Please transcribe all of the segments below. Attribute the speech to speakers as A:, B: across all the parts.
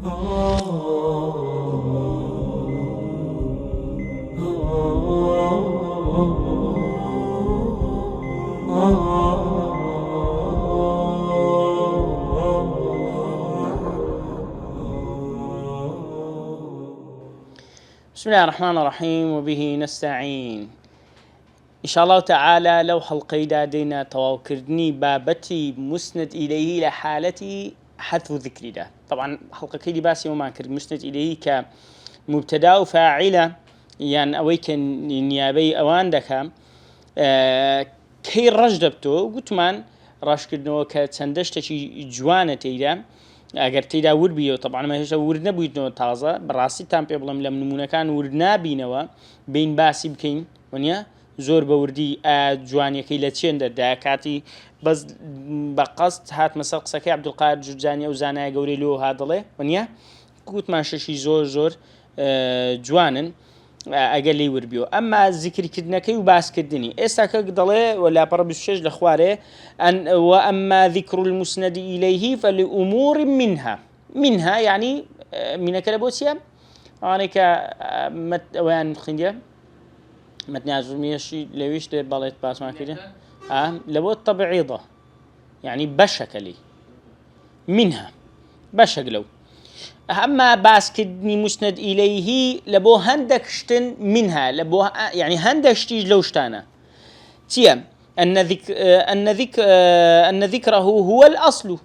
A: بسم الله الرحمن الرحيم وبه نستعين. إن شاء الله تعالى لو حلقي دادينا تواكردني بابتي مسند إليه لحالتي حذف ذكري ده. طبعا حلقة كيدي باسي وما كرد مسند إليه كمبتدا وفاعلة يعني أويك نيابي أوان دكا كي رجدبتو قلت من راش كردنو كتسندشتشي جوانة تيدا اگر تیدا ور بیو طبعا ما هیچ ور نبود نو تازه براستی تام پی بلم لم نمونه کان ور نبینوا بین باسی بکین ونیا زور بوردی جوانی کی لچند داکاتی بس بقصد هات مسق سکی عبدالقادر جرجانی او زانای گوری لو هادله ونیا قوت ماشي زور جوانن اقلي وربيو اما ذكر كدنكي وباس كدني استاك قدله ولا برب الشج لخواره ان واما ذكر المسند اليه فلامور منها يعني من كلبوسيا انك وين خنديه متنازميشي لويش ده باليت باس ما كده لبو طبيعيضه يعني بشكلي منها بشكلو أما باسكدني مسند إليه لبو هندكشتن منها لبو يعني هندشتي لوشتانا تيام أن ذكره هو الأصل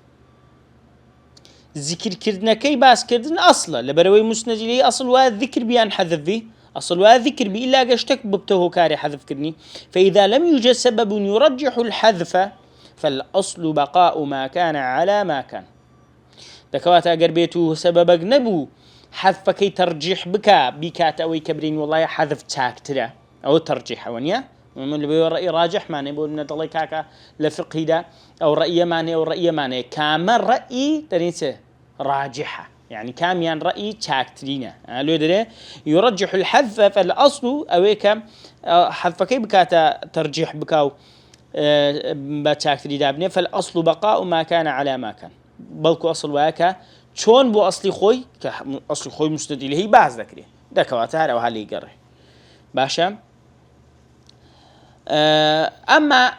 A: ذكر كردنا كي باسكدن أصلا لبروي مسند إليه أصل والذكر بيان حذف به أصل والذكر بي إلا قشتك ببته كاري حذف كدني فإذا لم يوجد سبب يرجح الحذف فالأصل بقاء ما كان على ما كان دكوات اگر بيتو سببك نبو حذفكي ترجيح بكات اوي كبرين والله حذف تاكترا او ترجيح ونيا من اللي بيو رأي راجح ماني بقول ندلي كاكا لفقه دا او رأي ماني كامل رأي تنسى راجحة يعني كاميان رأي تاكترينا لو ده يرجح الحذف فالأصل اويك حذفكي بكاتا ترجيح بكاو بتاكتري دابني فالأصل بقاء ما كان على ما كان بلكو أصل واكا چون بو أصلي خوي كأصل خوي مسند إليه بعض ذكره دكواته هذا وحالي يقره باشا أما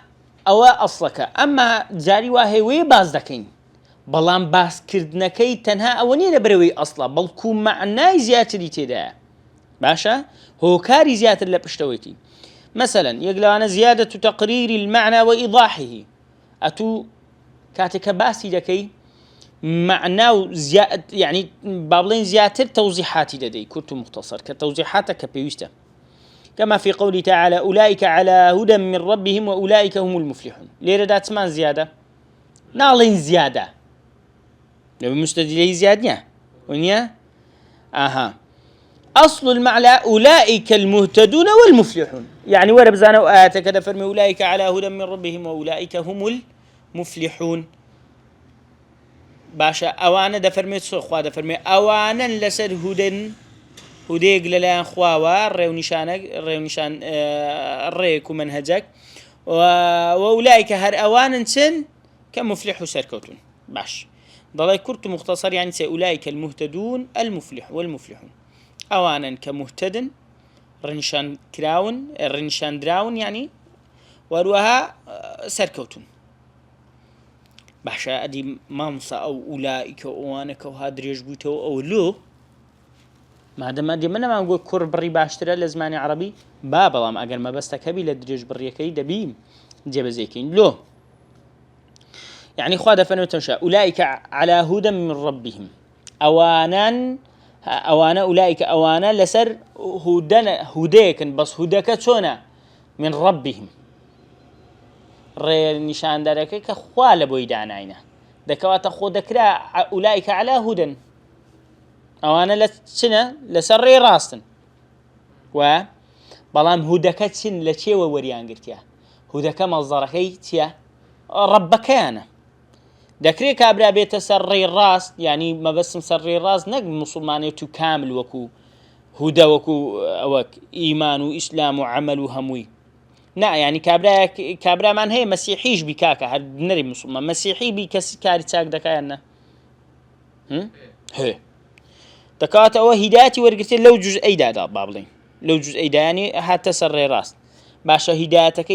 A: أو أصلك أما جاري واهي بعض ذكين بلان باس كردنكي تنها أوني لبروي أصلا بلكو معناي زياتري تدا باشا هو كاري زياتر لبشتويتي مثلا يقلو أنا زيادة تقرير المعنى وإيضاحه أتو كاتك باسي دكي معناه يعني بابلين زيادة توضيحات لدي كنت مختصر كتوضيحاتك كبيوستا كما في قوله تعالى أولئك على هدى من ربهم وأولئك هم المفلحون ليه ردات مان زيادة نالين زيادة لو مستدلين زيادة ونيا أصل المعنى أولئك المهتدون والمفلحون يعني وربزانا وآيات كذا فرمي أولئك على هدى من ربهم وأولئك هم المفلحون باشا أوانا دفرمي خوا دفرمي أوانا لسر هديق للان خواوا الريونيشان الريك ومنهجك وأولئك هر أوانا سن كمفلح سركوتون باش ضلي كرت مختصر يعني أولئك المهتدون المفلح والمفلحون أوانا كمهتدن رنشان كراون الرنشان دراون يعني وروها سركوتون باشا أدي مامسا أو أولئك أوانك وهادريج بوتو أو لو ما دام أدي منا ما نقول كور بري باشترى لزماني عربي بابا ما أقل ما بستكبي لدريج بري كي دبيم جيب زيكين لو يعني خواد فنوتنشا أولئك على هدى من ربهم أوانا أولئك أوانا لسر هديك بس هداك شونا من ربهم ري نشان دارك كخوال بويدان عينه دكوات خود كرا أولئك على هدى أوانا لسنا لسر راستن و بلام هداك سن لشي ووريان قرتيا هداك مصدركي تيا ربك أنا دكري كابرا بيت سري الراس يعني ما بس مسري الراس نق مسلماني تو كامل وكو هدى وكو أوك إيمان وإسلام وعمل وهموي نا يعني كابرا من هي مسيحيش بكاكا هاد نري مسلمان مسيحي بكاس كاري تاك دكاينا هي دكات أو هدايتي ورقتي لو جزء دا بابلين لو جزء يعني حتى سر راس باشا هدايتك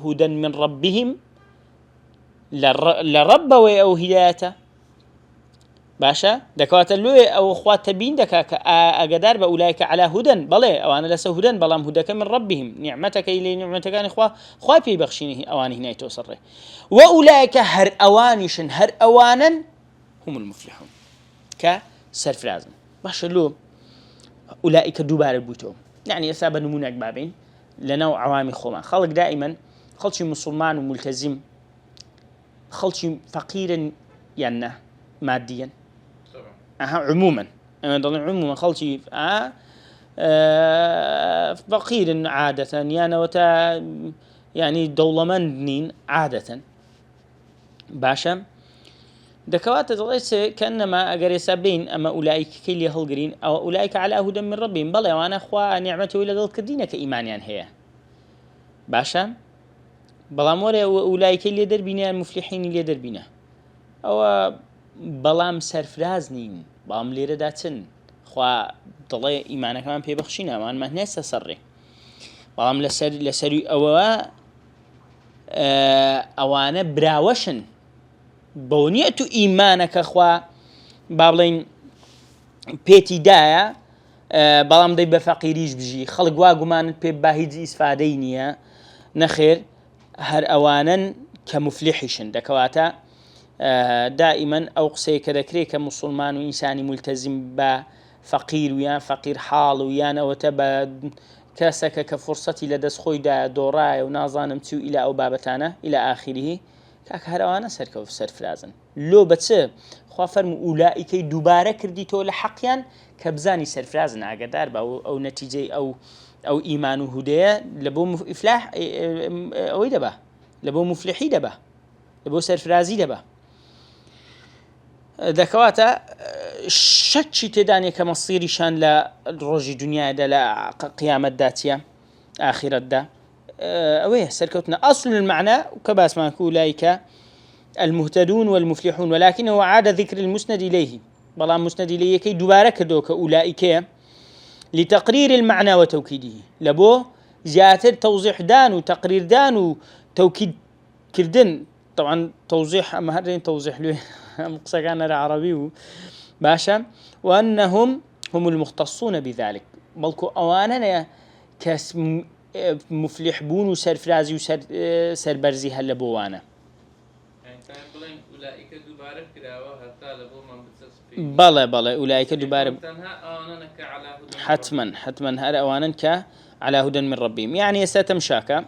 A: هدى من ربهم لرب أو هدايته باشا دكات اللوي أو أخوات تبين دكاك أقدار بأولئك على هدى بلى أو أنا لسه هدى بلام هداك من ربهم نعمتك إلي نعمتك أن إخوة في بخشينه أوانه هنا توصره وأولئك هر أوانا هم المفلحون كسرفرازن باشا لو أولئك دوبار بوتهم يعني أسابة نمونك بابين لنوع عوامي خوما خلق دائما خلشي مسلمان وملتزم خلشي فقيرا يعني ماديا عموما عموما خلشي فقير عادة يعني وتا يعني دولمندين عادة باشا دكوات ليس كأنما أجر سابين أما أولئك كل يهلجرين أو أولئك على هدى من ربهم بلى وأنا أخوة نعمته إلى قلت كدينة كإيمان يعني هي باشا بلام ولا أولئك اللي دربنا المفلحين اللي دربنا أو بلام سرفرازنين بلام ليرة داتن خوا ضلي إيمانك كمان بيبخشينا ما ناس تصري بلام لسري أوانا براوشن بونيتو إيمانك أخوا بابلين بيتي دايا بلام دي بفقيريش بجي خلق واقمان بي باهيدي إسفادينيا نخير هر أوانا كمفلحشن دكواتا دائما أو قصي كذكري كمسلمان وإنساني ملتزم بفقير ويان فقير حال ويان وتبا كاسك كفرصتي لدس خويدا دوراي ونازانم تو إلى أو بابتانا إلى آخره كاك هروانا سركو في سرفرازن لو بتسه خوا فرم أولئك دوباره كرديتو لحقيا كبزاني سرفرازن عقدار أو نتيجة أو إيمان وهدايا لبو إفلاح أو دبا لبو مفلحي دبا لبو سرفرازي دبا ذكواتا شتشي تداني كمصيري شان لروجي دنيا دا لا قيامة داتيا آخرة دا أويه سركوتنا أصل المعنى وكباس ما أولئك المهتدون والمفلحون ولكنه عاد ذكر المسند إليه بلا مسند إليه كي دوبارك دوك أولئك لتقرير المعنى وتوكيده لبو زياتر توضيح دان وتقرير دان وتوكيد كردن طبعا توضيح أما هرين توضيح له مقصة كان العربي باشا وأنهم هم المختصون بذلك بلكو أوانا كاس مفلح بون وسرفرازي وسربرزي هلا بوانا أولئك دوباره كراوه حتى لبو من بتصفي بلا أولئك دوباره حتما هذا أوانا على هدى من ربهم يعني يستمشاك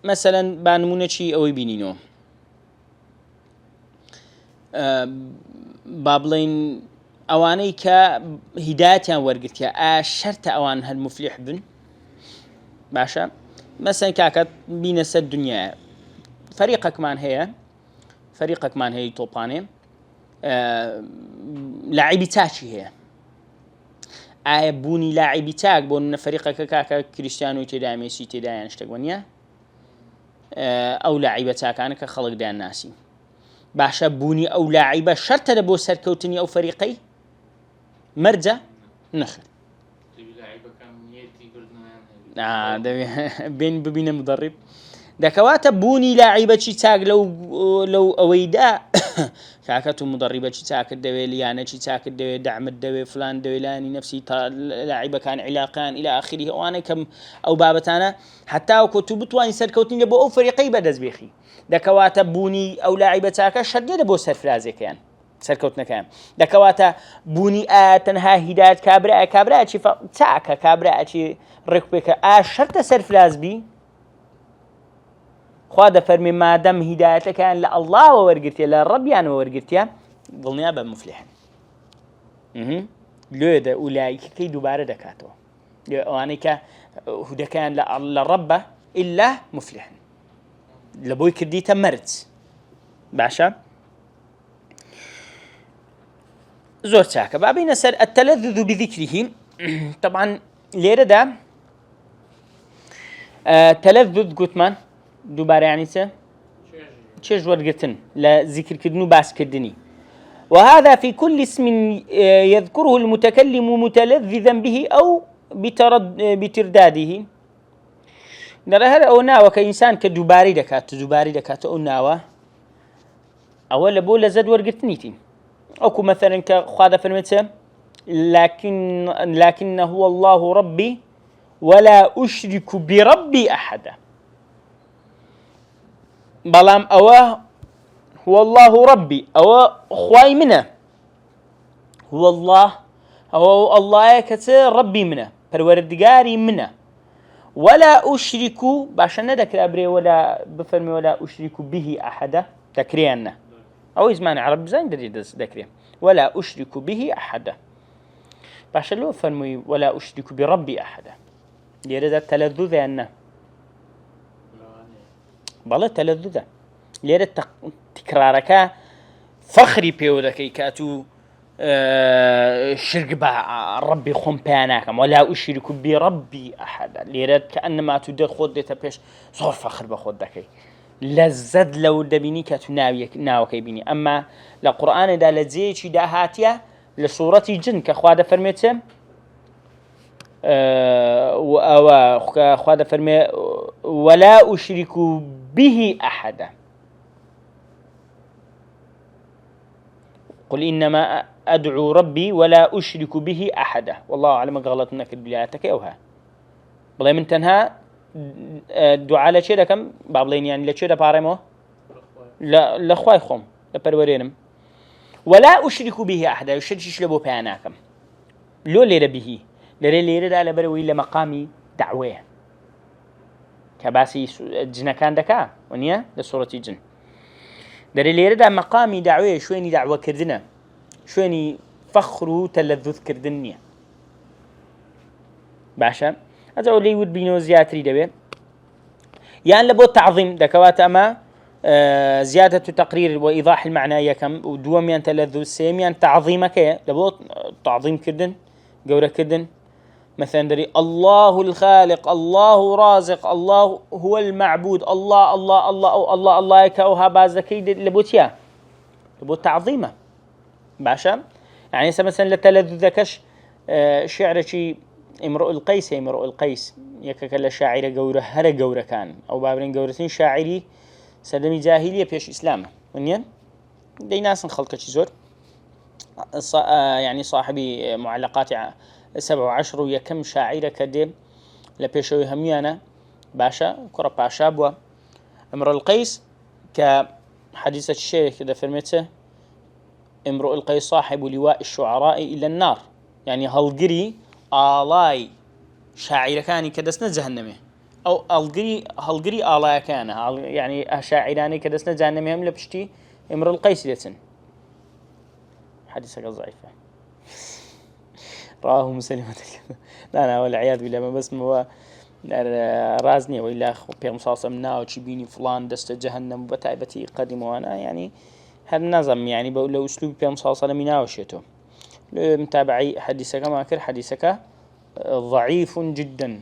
A: مثلا بانمونه شي أو يبينينو بابلين أواني كهداية ورقتها شرط أوان هالمفلح بن باشا مثلا كاكت بين الدنيا فريقك مان هي طوباني لاعبي تاشي هي بوني لاعبي تاك بون فريقك كاكا كريستيانو تدا ميسي تدا يعني اشتغونيا أو لاعبة تاك أنا كخلق دا الناسي باشا بوني أو لاعبة شرط لبو سركوتني أو فريقي مرجع نخل بين ببين مدرب دكواتا بوني لاعبة تاك لو أويدا كاكتو مدربة تاك الدوي ليانا تاك الدوي دعم الدوي فلان دوي لاني نفسي لاعبة كان علاقان إلى آخره وأنا كم أو بابتانا حتى وكتبت وان سركوتني لبو أو فريقي بدز بيخي دكواتا بوني أو لاعبة تاك شد لبو سرفرازي كان سركوتنا كان دكواتا بوني تنها هداية كابرا شي تاك كابرا شي ركبك شرط سرفراز بي خواده فرمي ما دام هدايته كان لله وورقتي للرب يعني وورقتي ظلني أبا مفلح لو ده أولئك كي دوباره دكاتو يعني هدا كان للرب إلا مفلح لبوي كرديته مرت باشا زور تاكا بابين سر التلذذ بذكره طبعا ليرة ده تلذذ قوتمان دوباره يعني چه ورگرتن لذكر كردنو باس كردني وهذا في كل اسم يذكره المتكلم متلذذا به أو بترداده. نرى هذا أو ناوة كإنسان كدوباري دكات أو ناوة أول بولا زد ورقتنيتي أو مثلا كخاذا فرمته لكن هو الله ربي ولا أشرك بربي أحدا. بلام أواه هو الله ربي أو خواي منه هو الله أو الله كتير ربي منه پروردگاري منه ولا أشرك باشا ندكر أبري ولا بفرمي ولا أشرك به أحدا تكرينا أو إزمان عرب زين ذكريه ولا أشرك به أحدا باشا لو فرمي ولا أشرك بربي أحدا ليرد التلذذ أنه بلا تلذذ ليرد تكرارك فخري بيودكي كاتو شرك با ربي خم بياناكم ولا أشرك بربي أحدا ليرد كأنما تدر خودتا بيش صور فخر بخودكي لزد لو دبيني كاتو ناوكي بيني أما لقرآن دا لزيشي دا هاتيا لسورة جن كخواد فرميته خواد فرمي ولا أشرك به أحدا قل إنما أدعو ربي ولا أشرك به أحدا والله أعلم غلط منك البلاتك أوها بلا من تنها الدعاء لشيء كم بابلين يعني لشيء بارمه لا لخواي خم لبرورينم ولا أشرك به أحدا يشدش لبو بياناكم لو لير به لير دا لبروي لمقامي دعوة كباسي جن كان دكا ونيا لسورة جن لير دا مقامي دعوة شويني دعوة كردنا شويني فخر تلذذ كردنيا باشا هذا اللي يود بينو زياتري دبي يعني لبو تعظيم دكوات أما زيادة تقرير وإيضاح المعنى يكم ودوم ين تلذذ سيم ين تعظيمك لبو تعظيم كردن جورة كردن مثلا دري الله الخالق الله رازق الله هو المعبود الله الله الله أو الله الله كأوها بازكي لبوتيا لبو تعظيمه باشا يعني مثلا لتلذذكش شعر شي امرؤ القيس يككل شاعر جورة هر جورة كان أو بابرين جورتين شاعري سلمي جاهلية بيش إسلام ونين دي ناس نخلق زور يعني صاحبي معلقات 17 ويكم شاعرة كده لبيشوي هميانا باشا كرة باشا بوا امرؤ القيس كحديثة الشيخ كده فرمته امرؤ القيس صاحب لواء الشعراء إلى النار يعني هالقري آلاي شاعر كان كدسنا جهنمه أو هالقري آلاي كان يعني شاعراني كدسنا جهنمه هم لبشتي امرؤ القيس لتن حديثك ضعيفة رواه مسلم لا والعياذ بالله ما بس هو رازني وإلا بيغم صاصة منا وتشبيني فلان دست جهنم وبتعبتي قدم وأنا يعني هذا النظم يعني بقول له أسلوب بيغم صاصة منا وشيته متابعي حديثك ما أكر حديثك ضعيف جدا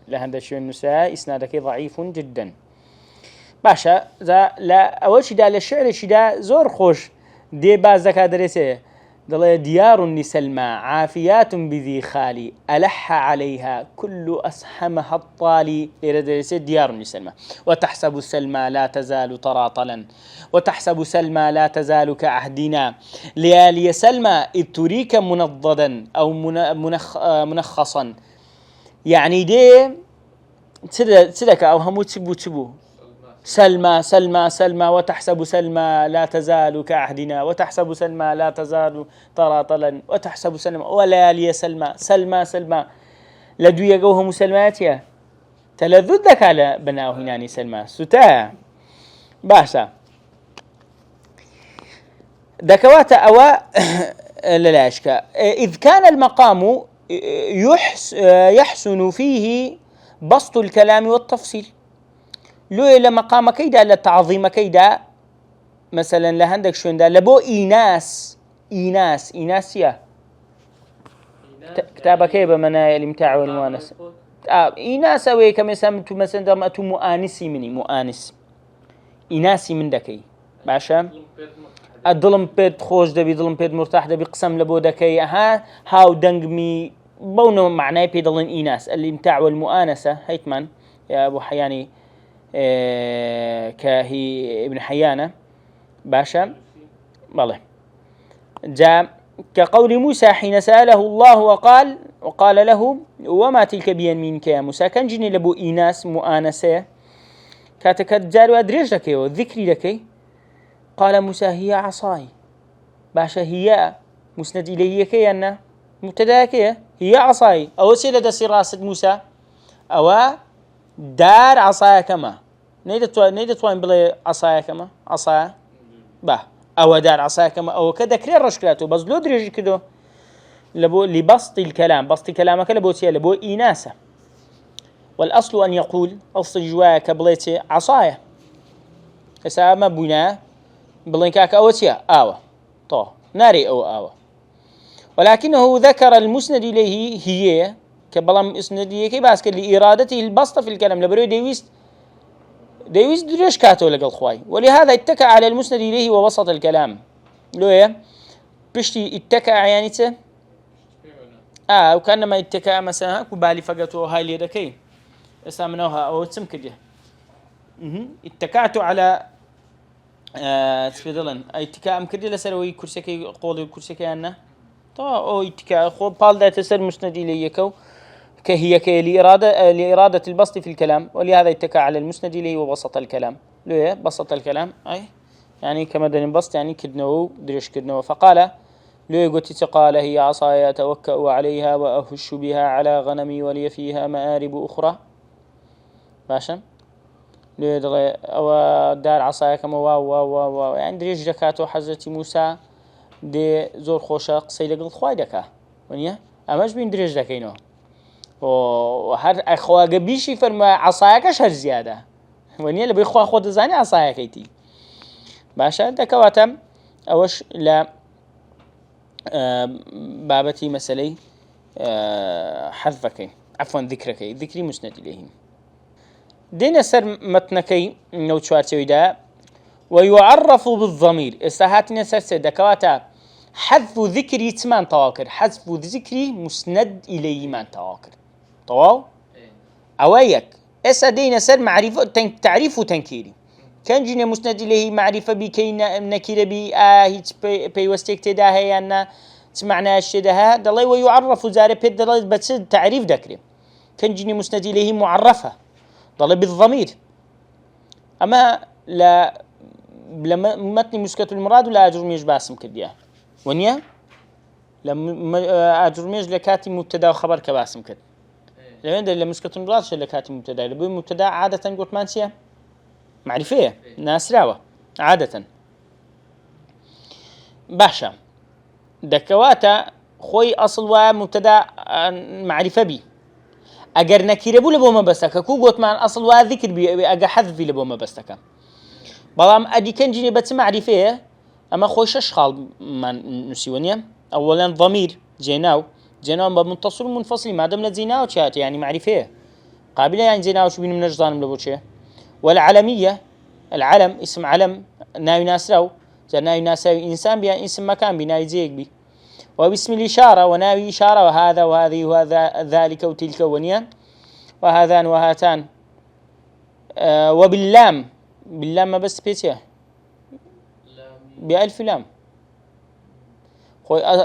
A: لهذا الشيء النساء إسنادك ضعيف جدا باشا ذا لا أول شيء ده للشعر شيء ده زور خوش دي بازك درسه دل ديار لسلمى عافيات بذي خالي ألح عليها كل أسحمها الطالي درسه ديار لسلمى وتحسب سلمى لا تزال تراطلا وتحسب سلمى لا تزال كعهدنا ليالي سلمى إذ تريك منضدا أو منخصا يعني دي تسدك أو همو تبو سلمى سلمى سلمى وتحسب سلمى لا تزال كعهدنا وتحسب سلمى لا تزال تراطلا وتحسب سلمى وليالي سلمى سلمى سلمى لدو يقوه مسلماتيا تلذذك على بناه هناني سلمى ستاه باشا دكوات أواء للاشكا إذ كان المقام يحسن فيه بسط الكلام والتفصيل لو إلى مقام كيدا للتعظيم كيدا مثلا لهندك شوين دا لبو إيناسيا كتابة كيبا منا الامتاع والمؤانس إيناسا ويكا مثلا دام مؤانسي مني مؤانس إيناسي من دكي باشا دڵم پێت خۆش دەبی دڵم پێت مرتاح دەبی قسەم لە بۆ دەکەی هاو دەنگمی بەونەوە معنای پێ دەڵێن ئیناس الامتاع والمؤانسة هەیتمان يا أبو حياني كهي ابن حيانة باشا والله جاء كقول موسى حين سأله الله وقال له وما تلك بيمينك يا موسى كان جيني لبو إيناس مؤانسة كاتك جار وأدريج لك وذكري لك قال موسى هي عصاي باشا هي مسند إليه كي أن مبتدأك هي عصاي أو سيلة سراسة موسى أو دار عصايا كما نيدت وين بلا عصايا كما عصايا با أو دار عصايا كما أو كذا كرير رشكلاته بس لو دريج كده لبو لبسط الكلام بسط كلامك لبو سيا لبو إناسة والأصل أن يقول أصل جوايا كبليتي عصايا هسا ما بنا بلينكاك أو سيا آوة طو ناري أو ولكنه ذكر المسند إليه هي كبلام اسنديه كي باسك لإرادته البسط في الكلام لبرو ديويست دريش كاتو لقى الخواي ولهذا اتكى على المسند إليه ووسط الكلام لويا بشتي اتكى عيانيته وكأنما اتكى مثلا هكو بالي فقطو هاي اللي دكي اسامنوها او تسمكديه اتكعت على تفضلن اتكاء مكدي لسروي كرسيكي قولي كرسيكي أنا او اتكاء خو بال ذات سر مسند إليه كو كهي لإرادة البسط في الكلام ولهذا اتكى على المسند إليه وبسط الكلام ليه بسط الكلام أي يعني كما دين بسط يعني كدنو دريش كدنو فقال ليه قلت قال هي عصاي أتوكأ عليها وأهش بها على غنمي ولي فيها مآرب أخرى باشا ليه دغي أو دار عصاي كما واو يعني دريش جكاتو حضرت موسى دي زور خوشا قصي لقل خواي دكا ونيا أماش بين دريش دكينو وهر أخوة قبيشي فرما عصايك أشهر زيادة ونيا اللي بيخوا خود زاني عصايك ايتي باشا دكواتم أوش لا بابتي مسألة حذفك عفوا ذكري مسند إليهم دين سر متنكي نوتشوات ويدا ويعرف بالضمير استهاتنا سر دكواتا حذف ذكري تمان تواكر حذف ذكري مسند إليه من تواكر طواو أويك دين سر معرفة تعريف وتنكيري كان جينا مسند إليه معرفة بكي نكير بي هيت بيوستيك تدا هي أن سمعنا الشدها دلي ويعرف زاري بيد دلي بس تعريف ذكري كان جيني مسند إليه معرفة دلي بالضمير أما لا لما متني مسكة المراد ولا أجرميش باسم كديا ونيا لما أجرميش لكاتي مبتدا وخبر كباسم كد لمن ده مسكة المراد شو لكاتي مبتدا لبي مبتدا عادة قلت مانسيا معرفية ناس راوة عادة باشا دكواتا خوي أصل ومبتدا معرفة بي أجر نكير بولا بوما بستك كو قلت مان أصل وذكر بي أجر حذف بي لبوما بستك بلام أدي كان جيني بس معرفة أما خوش أشخال من نسيونيا أولا ضمير جيناو بمتصل منفصل ما دام لزيناو شات يعني معرفة قابلة يعني زيناو شو بين من الجزان ملبوشة والعلمية العلم اسم علم ناوي ناسراو ناوي ناسراوي إنسان بيا اسم مكان بناوي زيك بي وباسم الإشارة وناوي إشارة وهذا وهذه وهذا ذلك وتلك ونيا وهذان وهاتان وباللام ما بس بيتيا بألف لام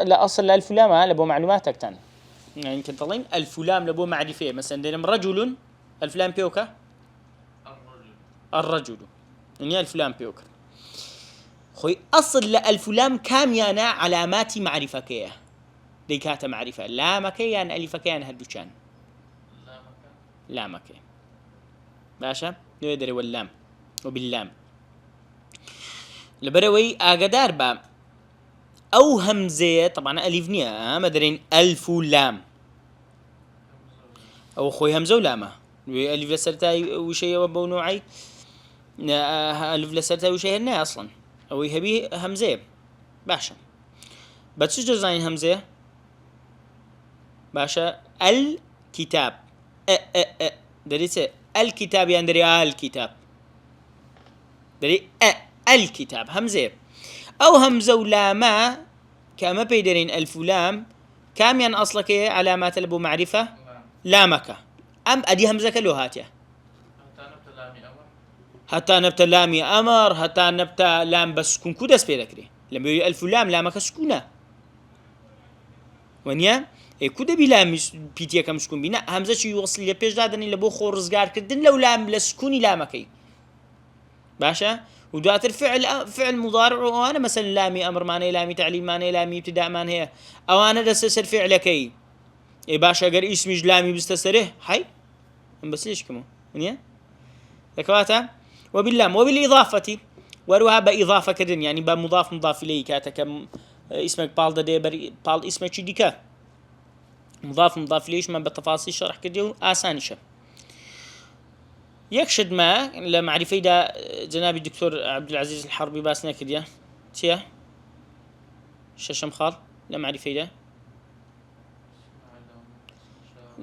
A: لا أصل الألف لام لبو معلوماتك تان يعني يمكن طلعين ألف لام لبو معرفة مثلا دينم رجل ألف لام بيوكا الرجل يعني ألف لام بيوكا خوي أصل لألف لام كاميانا علامات معرفة كيه ديكاتا معرفة لامك يعني ألفك يعني هدوشان لامك باشا نودري واللام وباللام لبروي أقدار با أو همزة طبعا ألف نية مدرين ألف لام أو خوي همزة ولامة ألف لسرتاي وشيء وبو نوعي ألف لسرتاي وشيء هنا أصلا أو يهبي همزة باشا بس شو جزاين همزة باشا الكتاب دريت الكتاب يعني دري الكتاب دري الكتاب همزة أو همزة ولاما كما بيدرين ألف ولام كاميان أصلك علامات لبو معرفة لامك أم أدي همزة كلو هاتيا حتى نبت لامي أمر حتى نبت لام بسكون كودس بيدكري لما يقول ألف لام لامك سكونة ونيا كودا بلام بيتيا كم سكون بينا همزة شو يوصل لبيش دادني لبو خورزقار كردن لو لام لسكوني لامكي باشا ودوات الفعل فعل مضارع وانا مثلا لامي امر معناه لامي تعليم معناه لامي ابتداء معناه او انا دسس الفعل كي اي باشا غير اسمي لامي بستسره حي بس ليش كمان ونيا لكواتا وباللام وبالاضافه وروها باضافه كدن يعني بمضاف مضاف اليه كاتك اسمك بالدا ديبر بال اسمك ديكا مضاف مضاف ليش ما بالتفاصيل شرح كديو اسانيشه يكشد ما لمعرفة دا جناب الدكتور عبد العزيز الحربي باسنا كديا تيا ششم خال لمعرفة دا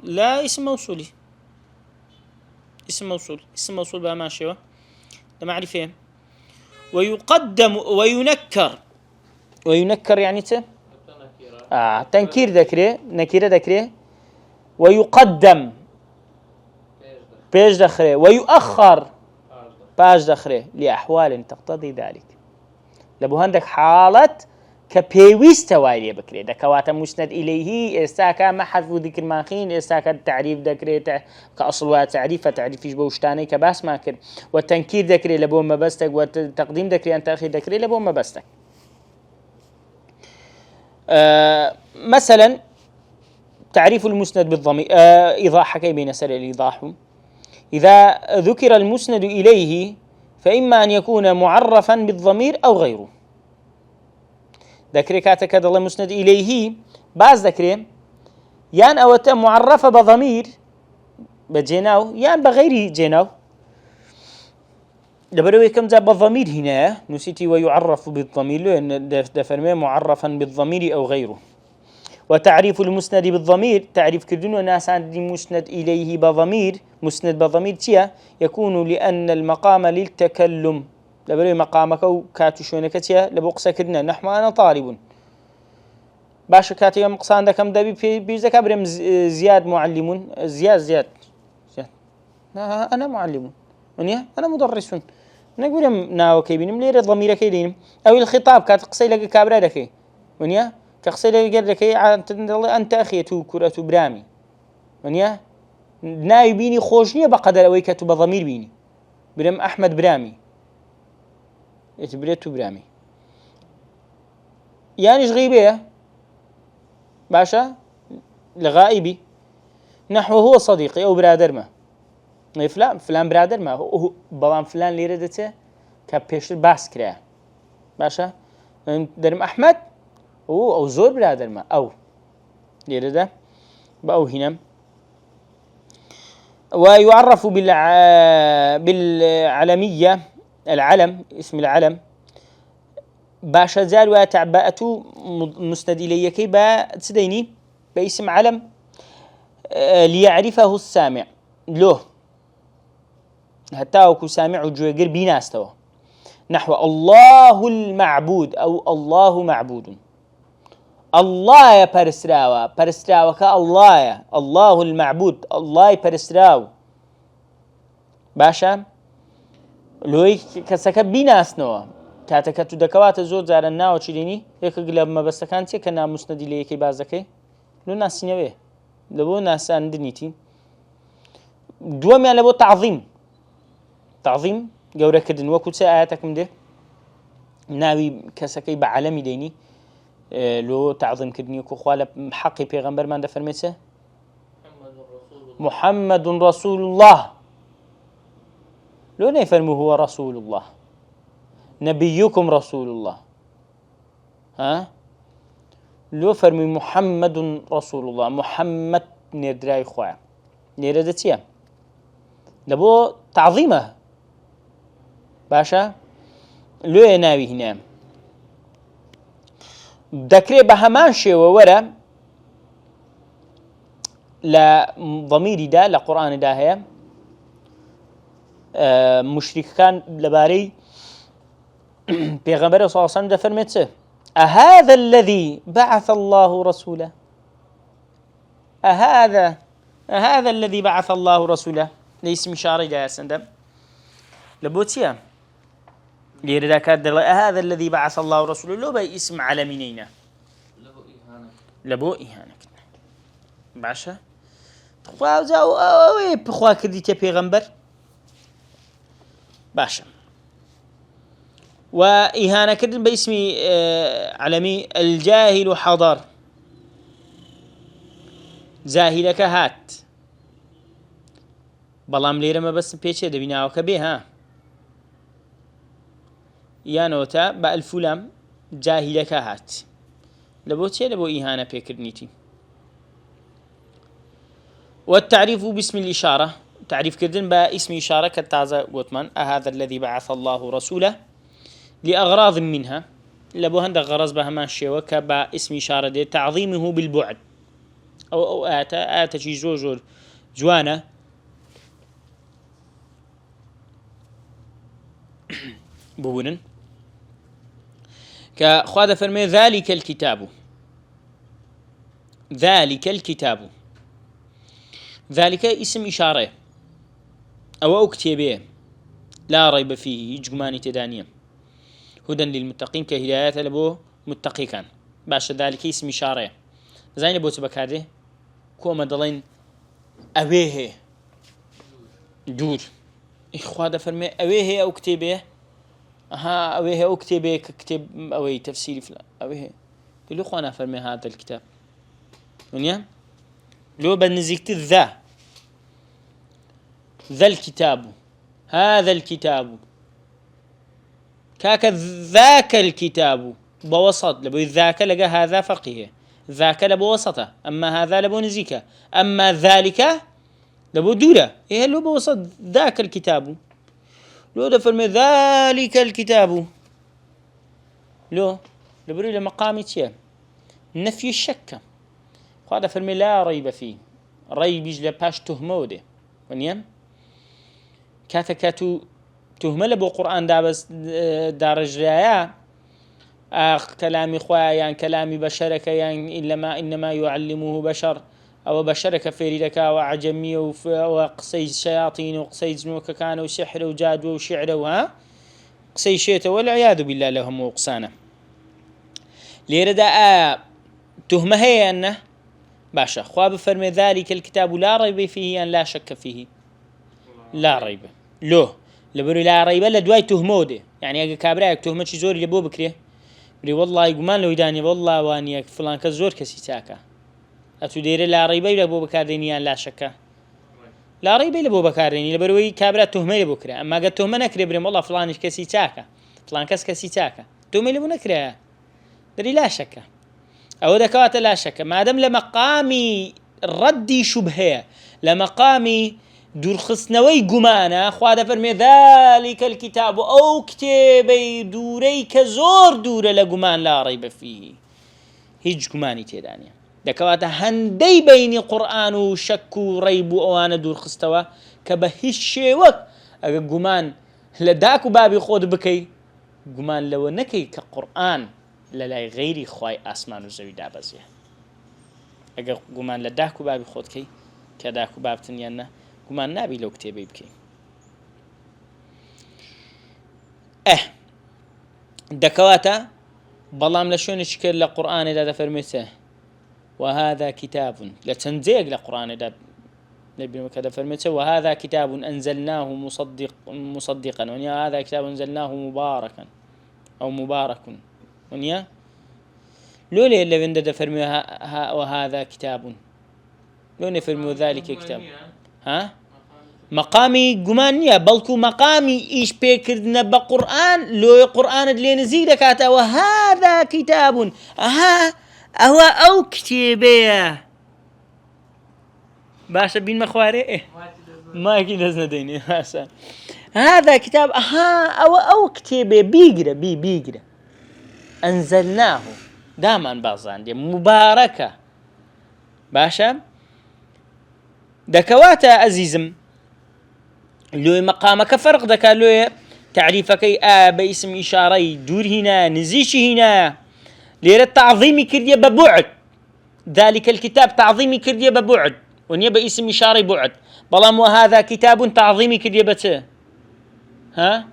A: لا اسم موصولي اسم موصول بقى ماشي لمعرفة ويقدم وينكر يعني تنكير ذكره نكير ذكره ويقدم بيش دخره ويؤخر باش دخره لأحوال تقتضي ذلك لبو هندك حالة كبيويست وايلي بكري دكوات مسند إليه استاكا ما حذف ذكر ماخين استاكا التعريف ذكري كأصل تعريف تعريفيش بوشتاني كباس ماكر والتنكير ذكري لبو ما بستك والتقديم ذكري أن تأخير ذكري لبو ما بستك مثلا تعريف المسند بالضمير إيضاح كي بين سر الإيضاح إذا ذكر المسند إليه فإما أن يكون معرفا بالضمير أو غيره ذكري كاتك هذا الله مسند إليه بعض ذكري يان أوتا معرفة بضمير بجيناو يان بغير جيناو دبروي كم ذا بالضمير هنا نسيتي ويعرف بالضمير لأن دفرمي معرفا بالضمير أو غيره وتعريف المسند بالضمير تعريف كردون وناس عندي مسند إليه بضمير مسند بضمير تيا يكون لأن المقام للتكلم لبروي مقامك وكاتشونك تيا لبقصة كدنا نحو أنا طالب باشا كاتي مقصان دا كم دبي بيزك أبرم زياد معلم زياد أنا معلم ونيا أنا مدرس نقول ناو كيبين ملير ضمير كيدين أو الخطاب كاتقصي لك كابرا لكي ونيا كقصي لك قال لك أنت أخيتو كرة برامي ونيا ناي بيني خوشني بقدر أوي كتب ضمير بيني برم أحمد برامي يتبريتو برامي يعني غيبية باشا لغائبي نحو هو صديقي أو برادر ما فلان برادر ما هو بلان فلان ليرة دته كبيشتر باس كرا باشا درم أحمد أو زور برادر ما أو ليرة ده بأو هنا ويعرف بالعلمية العلم اسم العلم باشا زال وتعبأته مسند إليه كي تسديني باسم علم ليعرفه السامع له حتى وكو سامع جوجر بيناستوا نحو الله المعبود أو الله معبود الله يا برستراوا كالله الله المعبود الله برستراو باشا لوي كسك بيناسنوا كاتكتو دكوات زور زار الناو تشيني هيك قلب ما بس كانتي كنا مسند ليك بازكي لو ناس نيوي لو ناس عندنيتي دوم يعني لو تعظيم جورا كدن وكل ساعاتك مده ناوي كسكي بعالمي ديني لو تعظيم كدني كخواله حقي پیغمبر من دفرميته محمد رسول الله لو نفرمو هو رسول الله نبيكم رسول الله ها لو فرمي محمد رسول الله محمد ندراي خويا نيردتيا لبو تعظيمه باشا لو يناوي هنا ذكري بهمان شيء وورا لا ضميري دا لقرآن دا هي مشرك كان لباري پیغمبر صلی الله علیه و سلم فرمت أهذا الذي بعث الله رسوله أهذا الذي بعث الله رسوله ليس إشارة إلى سندم لبوتيا ليردا كاد هذا الذي بعث الله رسوله لو بي اسم على منينا لبو إهانة باشا تخواوزا أو بخوا كرديتي پیغمبر باشا وإهانة كردن باسم علمي الجاهل حضر زاهلك هات بلام ليرة ما بس بيتشي دبيناوك بيها يا نوتا بألفلام جاهلك هات لبو تشي لبو إهانة بيكرنيتي والتعريف باسم الإشارة تعريف كردن باسم إشارة كالتازة قوتمان هذا الذي بعث الله رسوله لأغراض منها لبو هند غرض بها ما الشيوة باسم إشارة دي تعظيمه بالبعد أو آتا شي زوجور جوانا ببونن كخواد فرمي ذلك الكتاب ذلك اسم إشارة أو أكتبه لا ريب فيه جماني تدانية هدى للمتقين كهدايات لبو متقي كان باش ذلك اسم إشارة زين بو تبك هذه كوما دلين أويه دور إخواد فرمي أويه أو كتبه أويه أو كتبه كتب أوي تفسيري فلان أويه لو خوانا فرمي هذا الكتاب ونيا لو بنزيكت ذا الكتاب هذا الكتاب كاك ذاك الكتاب بوسط لبو ذاك لقى هذا فقيه ذاك لبو وسطه أما هذا لبو نزيكه أما ذلك لبو دورة إيه لو بوسط ذاك الكتاب لو دفرمي ذلك الكتاب لو لبرو لمقامي تيه نفي الشك هذا فرمي لا ريب فيه ريب يجلى باش تهموده ونيم كاتو تهمة لبو قرآن دابس دارج ريايا كلامي خوايا يعني كلامي بشرك يعني إنما يعلمه بشر أو بشرك فيريدك وعجمي وقصي شياطين وقصي جنوك كانوا سحر وجاد وشعر وها قصي شيته والعياذ بالله لهم وقسانه ليردا تهمة هي أنه باشا خواب فرمي ذلك الكتاب لا ريب فيه أن لا شك فيه لا ريب له لبرو لا ريب لدواي تهموده يعني أجا كابراك تهمة شي زوري لبو بكريه بري والله يقمان لو يداني والله وانيك فلان كزور كسي تاكا أتو ديري لا ريب لبو بكارديني أن لا شك لا ريب لبو بكارديني لبروي كابرا تهمة لبو كريه أما قد تهمة نكري بري والله فلان كسي تاكا فلان كسي تاكا تهمة لبو نكريه دري لا شك أو ذكوات لا شك ما دام لمقامي ردي شبهه لمقامي دور خصنوي جمانا خواد فرمي ذلك الكتاب أو كتابي دوري كزور دور لجمان لا ريب فيه هيج جماني تيدانيا ذكوات هندي بين قرآن وشك وريب وأنا دور خستوا كبهش شيوك جمان لداك بابي خود بكي جمان لو نكي كقرآن للاي غيري خواي اسمان و زوي دابزيه اگر گومان لداكو بابي خود كي كداكو بابتن ينا گومان نابي لو كتابي بكي دكواتا بلام لشون شكل لقرآن دا فرميته وهذا كتاب لتنزيق لقرآن دا نبي مكذا فرميته وهذا كتاب أنزلناه مصدقا وهذا كتاب أنزلناه مباركا أو مبارك ونيا لولي اللي بندد فرمي وهذا كتاب لوني فرمي ذلك كتاب ها مقامي جمانية بلكو مقامي إيش بيكردنا بقرآن لو قرآن اللي نزيد كاتا وهذا كتاب أهو أو كتابية باشا بين مخواري ما أكيد لازم ديني هذا كتاب أو كتابية بيقرأ أنزلناه دائما بعضان دي مباركة باشا دكواتا عزيزم لو مقامك فرق دكا لو تعريفكي باسم إشاري دور هنا نزيش هنا ليرة تعظيمي كردية ببعد ذلك الكتاب تعظيمي كردية ببعد ونيا باسم إشاري بعد بلام وهذا كتاب تعظيمي كردية بته ها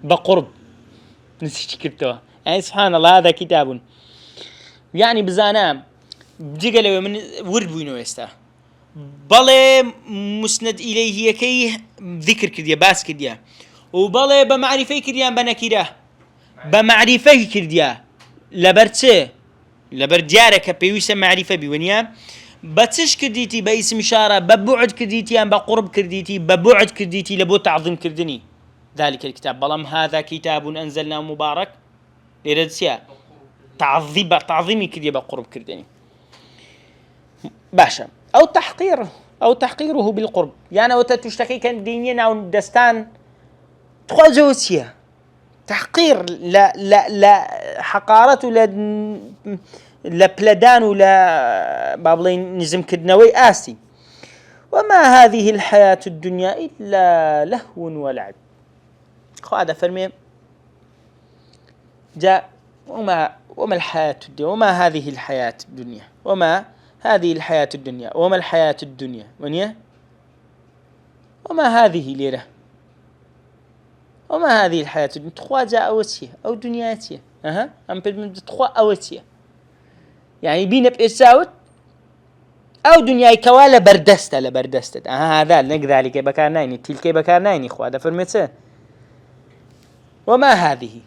A: بقرب نسيت كرتوها يعني سبحان الله هذا كتاب يعني بزانا بجيك لو من ورد بينو يستا بلى مسند إليه كي ذكر كرديا باس كرديا وبلى بمعرفة كرديا بنكيره بمعرفة كرديا لبرتة لبرديارك بيوسم معرفة بيونيا بتش كرديتي باسم إشارة ببعد كرديتي أم بقرب كرديتي ببعد كرديتي لبو تعظيم كردني ذلك الكتاب بلام هذا كتاب أنزلناه مبارك لردسيا تعظيمي كرديا بقرب كردني باشا أو تحقيره بالقرب يعني وتشتكي كان دينيا أو دستان تخوزوسيا تحقير لا حقارة لا بلدان ولا بابلين نزم كدنوي آسي وما هذه الحياة الدنيا إلا لهو ولعب هذا فرمي جاء وما الحياة الدنيا وما هذه الحياة الدنيا وما هذه الحياة الدنيا وما الحياة الدنيا ونيا وما هذه ليرة وما هذه الحياة الدنيا تخوا جاء أوتيه أو دنياتيه أم بدهم تخوا أوتيه يعني بينا بإرساوت أو دنياي كوالا بردست هذا ذلك بكارنايني تلك بكارنايني خوا هذا فرمته وما هذه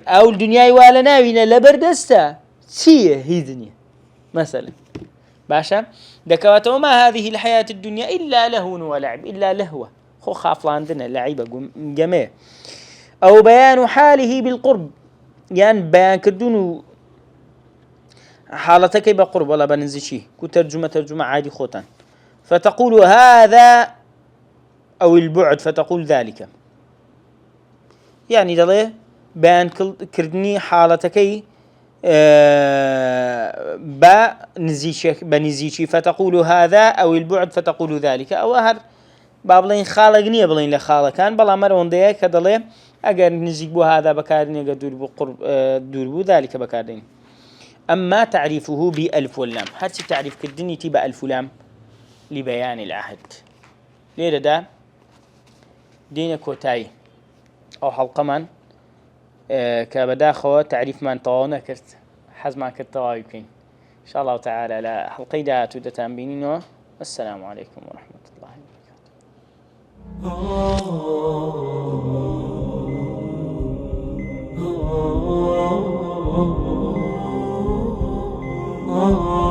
A: أو دنياي والا ناوينا لبردسته سيه هي دنيا مثلا باشا دكوات وما هذه الحياة الدنيا إلا لهو ولعب إلا لهوة خو خاف عندنا لعيبة جميع أو بيان حاله بالقرب يعني بيان كردون حالتك بقرب ولا بننزل شيء ترجمة عادي خوتان فتقول هذا أو البعد فتقول ذلك يعني دليه بيان كردني حالتك بنزيشي فتقول هذا أو البعد فتقول ذلك أو هر بابلين خالقني بلين لخالق كان بلا مرون ده كدليه أجر نزيج بو هذا بكارني قدور بقرب دور بو ذلك بكارين أما تعريفه بألف واللام هاتي تعريف كدني تبقى ألف لام لبيان العهد ليه ده دين كوتاي أو حلقة من كبداخو تعريف من طوانا كرت حزما كرت وايبين إن شاء الله تعالى لا حلقي دا تودتان بينينو السلام عليكم ورحمة الله وبركاته